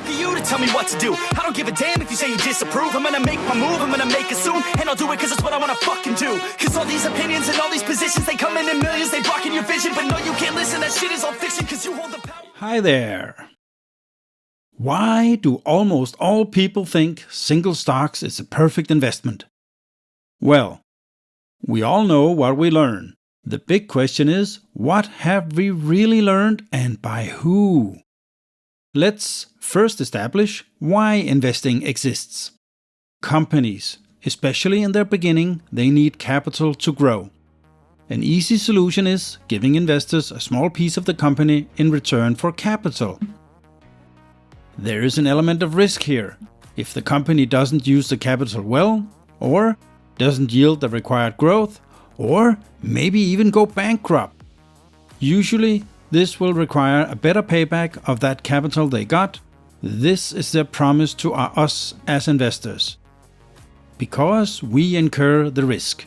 are you to tell me what to do? I don't give a damn if you say you disapprove. I'm gonna make my move, I'm gonna make it soon. And I'll do it cause it's what I wanna fucking do. Cause all these opinions and all these positions, they come in millions, they blocking your vision. But no, you can't listen, that shit is all fiction cause you hold the power. Hi there. Why do almost all people think single stocks is a perfect investment? Well, we all know what we learn. The big question is, what have we really learned and by who? Let's first establish why investing exists. Companies, especially in their beginning, they need capital to grow. An easy solution is giving investors a small piece of the company in return for capital. There is an element of risk here. If the company doesn't use the capital well, or doesn't yield the required growth, or maybe even go bankrupt. Usually, this will require a better payback of that capital they got. This is their promise to us as investors. Because we incur the risk.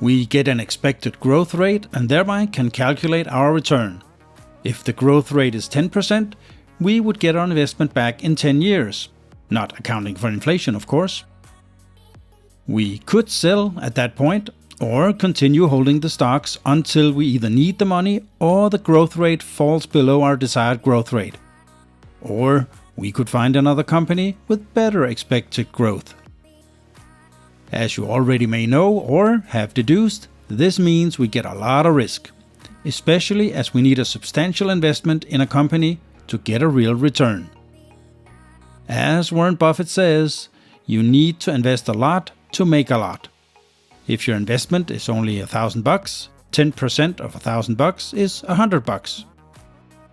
We get an expected growth rate and thereby can calculate our return. If the growth rate is 10%, we would get our investment back in 10 years. Not accounting for inflation, of course. We could sell at that point or continue holding the stocks until we either need the money or the growth rate falls below our desired growth rate. Or we could find another company with better expected growth. As you already may know or have deduced, this means we get a lot of risk, especially as we need a substantial investment in a company to get a real return. As Warren Buffett says, you need to invest a lot to make a lot. If your investment is only $1,000, 10% of $1,000 is $100.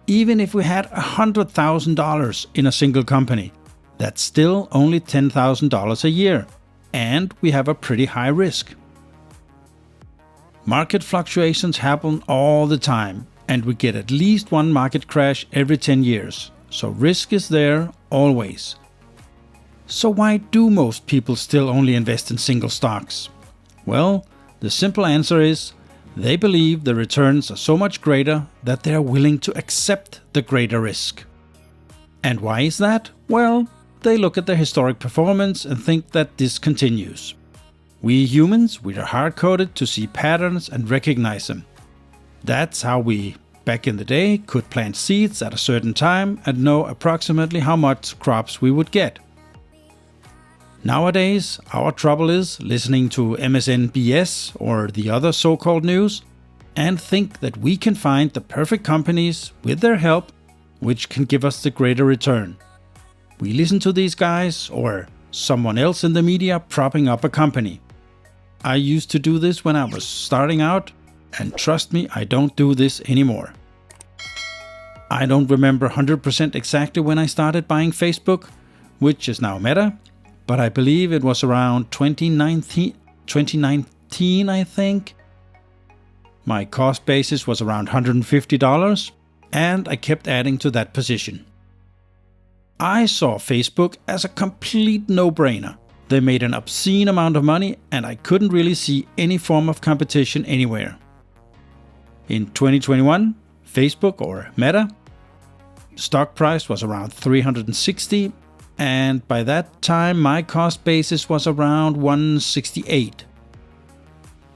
Even if we had $100,000 in a single company, that's still only $10,000 a year, and we have a pretty high risk. Market fluctuations happen all the time, and we get at least one market crash every 10 years, so risk is there always. So why do most people still only invest in single stocks? Well, the simple answer is they believe the returns are so much greater that they are willing to accept the greater risk. And why is that? Well, they look at their historic performance and think that this continues. We humans, we are hard-coded to see patterns and recognize them. That's how we, back in the day, could plant seeds at a certain time and know approximately how much crops we would get. Nowadays, our trouble is listening to MSNBS or the other so-called news and think that we can find the perfect companies with their help which can give us the greater return. We listen to these guys or someone else in the media propping up a company. I used to do this when I was starting out, and trust me, I don't do this anymore. I don't remember 100% exactly when I started buying Facebook, which is now Meta, but I believe it was around 2019, I think. My cost basis was around $150, and I kept adding to that position. I saw Facebook as a complete no-brainer. They made an obscene amount of money, and I couldn't really see any form of competition anywhere. In 2021, Facebook, or Meta, stock price was around 360, and by that time my cost basis was around 168.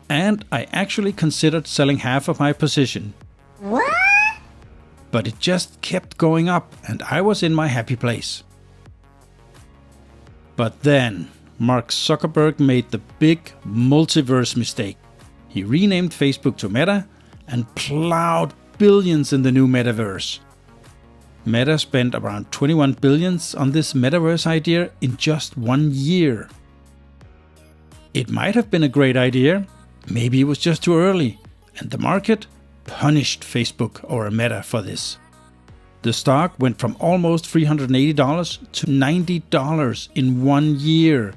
And I actually considered selling half of my position. What? But it just kept going up and I was in my happy place. But then Mark Zuckerberg made the big multiverse mistake. He renamed Facebook to Meta and plowed billions in the new metaverse. Meta spent around 21 billion on this metaverse idea in just 1 year. It might have been a great idea, maybe it was just too early, and the market punished Facebook or Meta for this. The stock went from almost $380 to $90 in 1 year.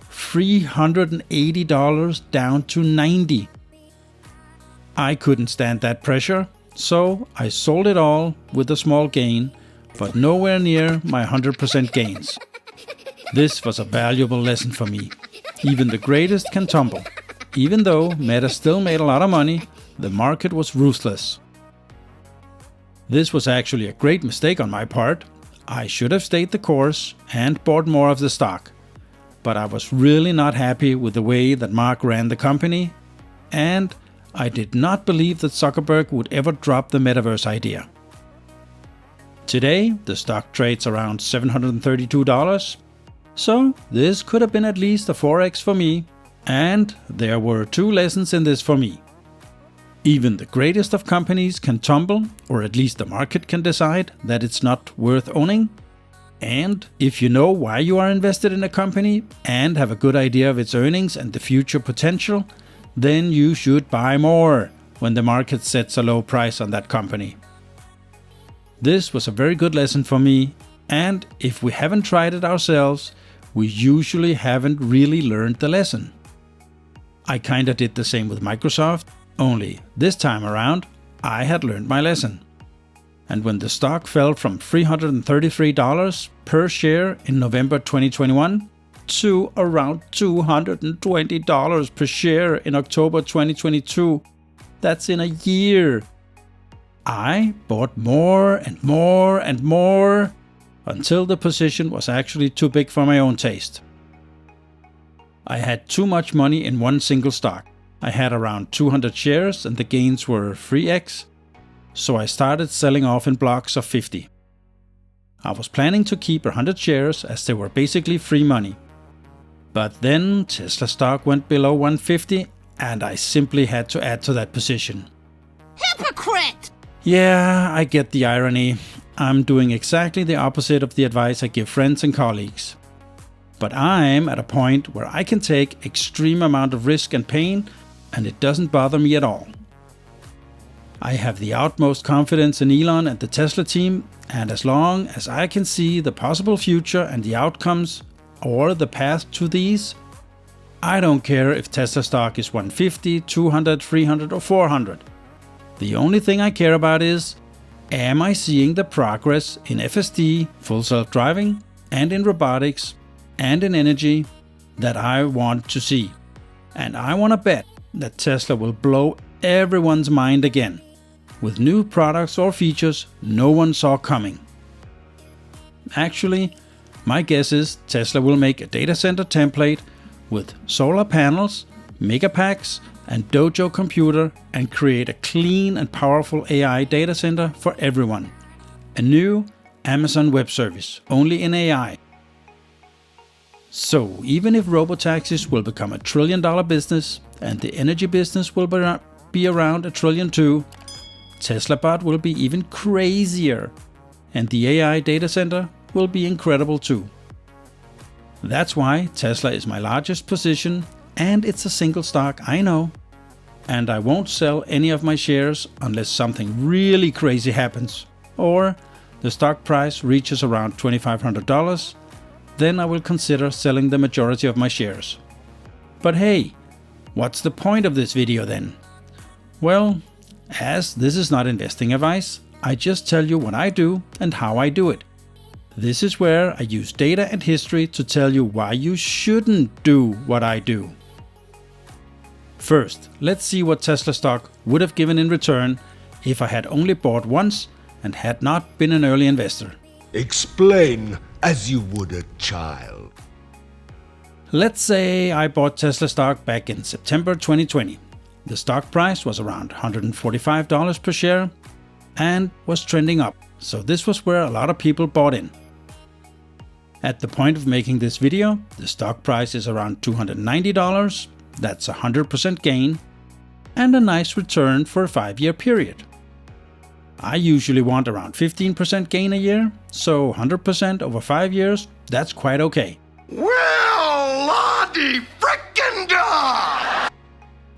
$380 down to $90. I couldn't stand that pressure, so I sold it all with a small gain, but nowhere near my 100% gains. This was a valuable lesson for me. Even the greatest can tumble. Even though Meta still made a lot of money, the market was ruthless. This was actually a great mistake on my part. I should have stayed the course and bought more of the stock, but I was really not happy with the way that Mark ran the company, and I did not believe that Zuckerberg would ever drop the metaverse idea. Today, the stock trades around $732, so this could have been at least a 4x for me, and there were 2 lessons in this for me. Even the greatest of companies can tumble, or at least the market can decide that it's not worth owning. And if you know why you are invested in a company and have a good idea of its earnings and the future potential, then you should buy more when the market sets a low price on that company. This was a very good lesson for me, and if we haven't tried it ourselves, we usually haven't really learned the lesson. I kinda did the same with Microsoft, only this time around I had learned my lesson. And when the stock fell from $333 per share in November 2021 to around $220 per share in October 2022, that's in a year, I bought more and more and more until the position was actually too big for my own taste. I had too much money in one single stock. I had around 200 shares and the gains were 3x, so I started selling off in blocks of 50. I was planning to keep 100 shares as they were basically free money. But then Tesla stock went below 150 and I simply had to add to that position. Hypocrite! Yeah, I get the irony. I'm doing exactly the opposite of the advice I give friends and colleagues. But I'm at a point where I can take extreme amount of risk and pain, and it doesn't bother me at all. I have the utmost confidence in Elon and the Tesla team, and as long as I can see the possible future and the outcomes, or the path to these, I don't care if Tesla stock is 150, 200, 300 or 400. The only thing I care about is, am I seeing the progress in FSD, full self-driving, and in robotics, and in energy that I want to see? And I want to bet that Tesla will blow everyone's mind again, with new products or features no one saw coming. Actually, my guess is Tesla will make a data center template with solar panels, megapacks, and Dojo computer and create a clean and powerful AI data center for everyone. A new Amazon Web Service, only in AI. So even if robotaxis will become $1 trillion business and the energy business will be around $1 trillion too, Tesla bot will be even crazier, and the AI data center will be incredible too. That's why Tesla is my largest position, and it's a single stock, I know. And I won't sell any of my shares unless something really crazy happens, or the stock price reaches around $2,500, then I will consider selling the majority of my shares. But hey, what's the point of this video then? Well, as this is not investing advice, I just tell you what I do and how I do it. This is where I use data and history to tell you why you shouldn't do what I do. First, let's see what Tesla stock would have given in return if I had only bought once and had not been an early investor. Explain as you would a child. Let's say I bought Tesla stock back in September 2020. The stock price was around $145 per share and was trending up, so this was where a lot of people bought in. At the point of making this video, the stock price is around $290, that's a 100% gain, and a nice return for a 5-year period. I usually want around 15% gain a year, so 100% over 5 years, that's quite okay. Well, Lottie frickin' da!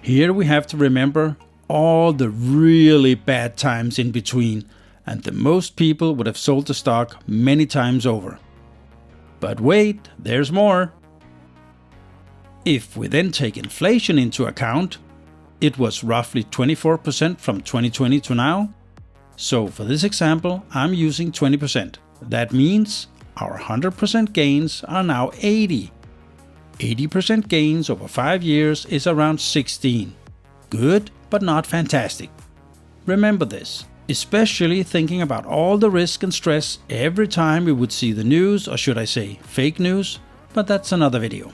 Here we have to remember all the really bad times in between, and the most people would have sold the stock many times over. But wait, there's more. If we then take inflation into account, it was roughly 24% from 2020 to now. So for this example, I'm using 20%. That means our 100% gains are now 80. 80% gains over 5 years is around 16. Good, but not fantastic. Remember this. especially thinking about all the risk and stress every time we would see the news, or should I say fake news, but that's another video.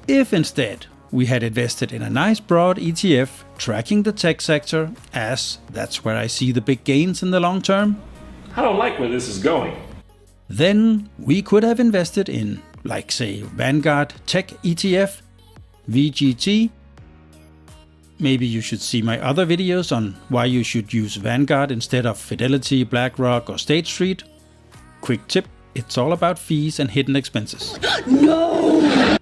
If instead we had invested in a nice broad ETF tracking the tech sector, as that's where I see the big gains in the long term, I don't like where this is going. then we could have invested in, like say, Vanguard Tech ETF, VGT. Maybe you should see my other videos on why you should use Vanguard instead of Fidelity, BlackRock or State Street. Quick tip, it's all about fees and hidden expenses. No!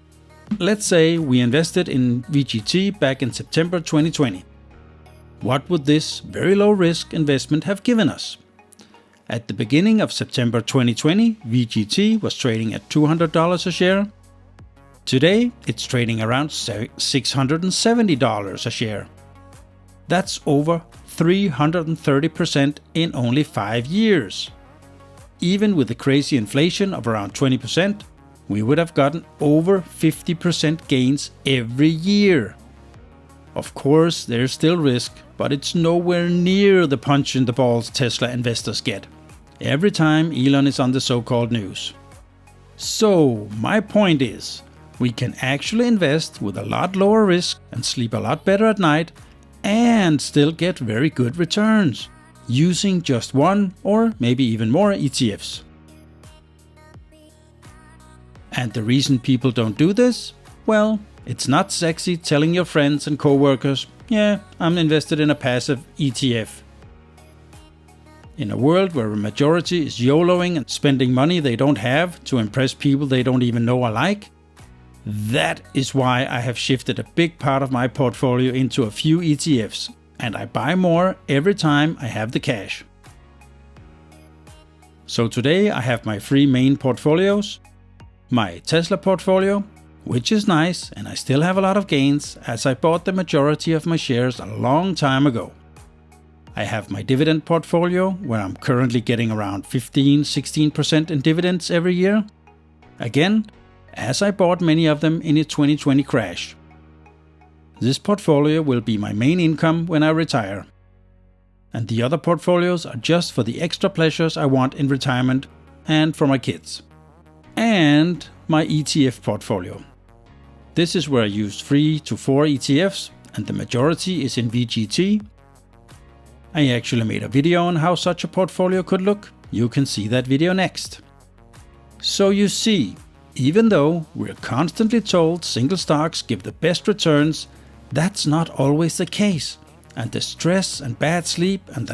Let's say we invested in VGT back in September 2020. What would this very low risk investment have given us? At the beginning of September 2020, VGT was trading at $200 a share. Today, it's trading around $670 a share. That's over 330% in only 5 years. Even with the crazy inflation of around 20%, we would have gotten over 50% gains every year. Of course, there's still risk, but it's nowhere near the punch in the balls Tesla investors get every time Elon is on the so-called news. So, my point is, we can actually invest with a lot lower risk and sleep a lot better at night and still get very good returns using just one or maybe even more ETFs. And the reason people don't do this? Well, it's not sexy telling your friends and coworkers, yeah, I'm invested in a passive ETF. In a world where a majority is YOLOing and spending money they don't have to impress people they don't even know or like, that is why I have shifted a big part of my portfolio into a few ETFs, and I buy more every time I have the cash. So today I have my 3 main portfolios. My Tesla portfolio, which is nice, and I still have a lot of gains as I bought the majority of my shares a long time ago. I have my dividend portfolio, where I'm currently getting around 15-16% in dividends every year. Again, as I bought many of them in the 2020 crash. This portfolio will be my main income when I retire. And the other portfolios are just for the extra pleasures I want in retirement and for my kids. And my ETF portfolio. This is where I use 3 to 4 ETFs, and the majority is in VGT. I actually made a video on how such a portfolio could look. You can see that video next. So you see, even though we're constantly told single stocks give the best returns, that's not always the case, and the stress and bad sleep and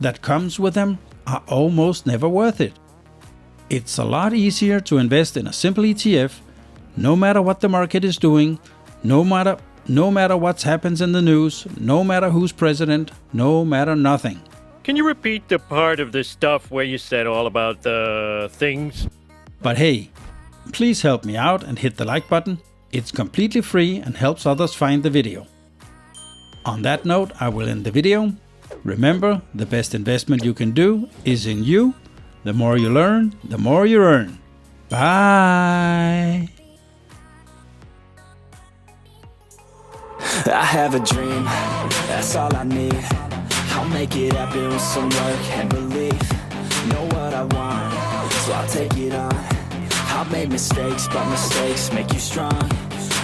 that comes with them are almost never worth it. It's a lot easier to invest in a simple ETF, no matter what the market is doing, no matter what happens in the news, no matter who's president, no matter nothing. Can you repeat the part of the stuff where you said all about the things? But hey, please help me out and hit the like button. It's completely free and helps others find the video. On that note, I will end the video. Remember, the best investment you can do is in you. The more you learn, the more you earn. Bye! I have a dream, that's all I need. I'll make it happen with some work and belief. Know what I want, so I'll take it on. I'll make mistakes, but mistakes make you strong.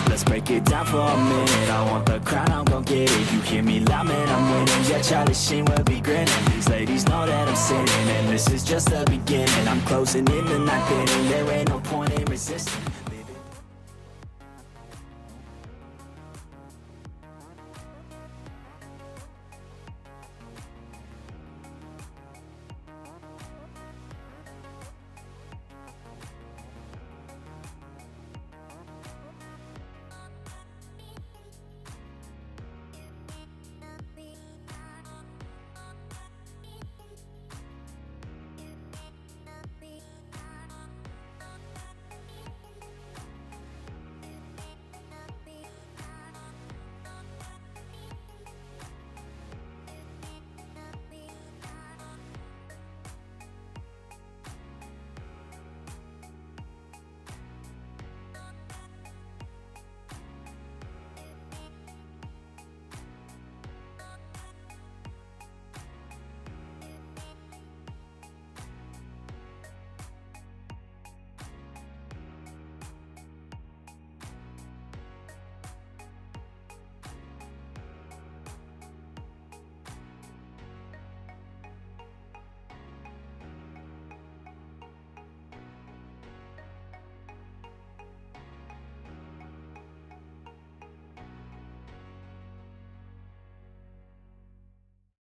Let's break it down for a minute. I want the crown, I'm gon' get it. You hear me loud, man, I'm winning. Yeah, Charlie Sheen will be grinning. These ladies know that I'm sinning, and this is just the beginning. I'm closing in the ninth inning, there ain't no point in resisting.